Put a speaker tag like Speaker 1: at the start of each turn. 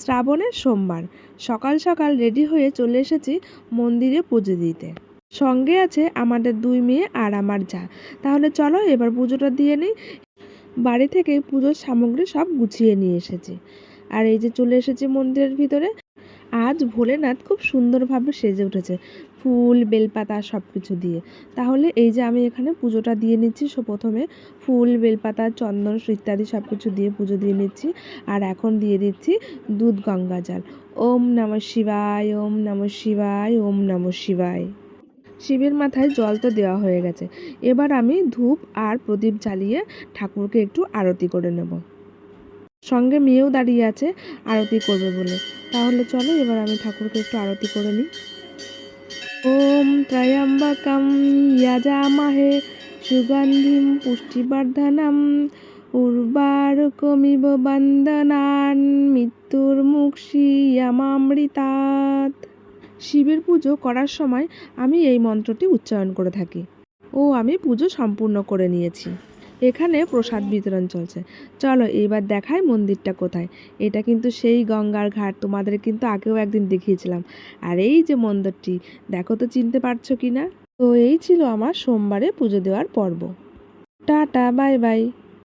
Speaker 1: শ্রাবণের সোমবার সকাল সকাল রেডি হয়ে চলে এসেছি মন্দিরে পুজো দিতে। সঙ্গে আছে আমাদের 2 মেয়ে আর আমার যা। তাহলে চলো এবার পুজোটা দিয়ে নিই। বাড়ি থেকে পুজোর সামগ্রী সব গুছিয়ে নিয়ে এসেছি। আর এই যে চলে এসেছি মন্দিরের ভিতরে। আজ ভোলেনাথ খুব সুন্দরভাবে সেজে উঠেছে, ফুল বেলপাতা সব কিছু দিয়ে। তাহলে এই যে আমি এখানে পুজোটা দিয়ে নিচ্ছি। প্রথমে ফুল বেলপাতা চন্দন ইত্যাদি সব কিছু দিয়ে পুজো দিয়ে নিচ্ছি। আর এখন দিয়ে দিচ্ছি দুধ গঙ্গা জল। ওম নমঃ শিবায়, ওম নমঃ শিবায়, ওম নমঃ শিবায়। শিবের মাথায় জল তো দেওয়া হয়ে গেছে। এবার আমি ধূপ আর প্রদীপ জ্বালিয়ে ঠাকুরকে একটু আরতি করে নেব। সঙ্গে মেয়েও দাঁড়িয়ে আছে আরতি করবে বলে। তাহলে চলো এবার আমি ঠাকুরকে একটু আরতি করে নিই। ওম ত্রয়ম্বকম যজামহে সুগন্ধিম পুষ্টিবর্ধনম উর্বারুকমিব বন্দনান মৃত্যুর্মুক্ষীয়মামৃতাৎ। শিবের পুজো করার সময় আমি এই মন্ত্রটি উচ্চারণ করে থাকি। আমি পুজো সম্পূর্ণ করে নিয়েছি। এখানে প্রসাদ বিতরণ চলছে। চলো এবার দেখাই মন্দিরটা কোথায়। এটা কিন্তু সেই গঙ্গার ঘাট, তোমাদের কিন্তু আগেও একদিন দেখিয়েছিলাম। আর এই যে মন্দিরটি, দেখো তো চিনতে পারছো কি না। তো এই ছিল আমার সোমবারে পুজো দেওয়ার পর্ব। Tata, bye bye.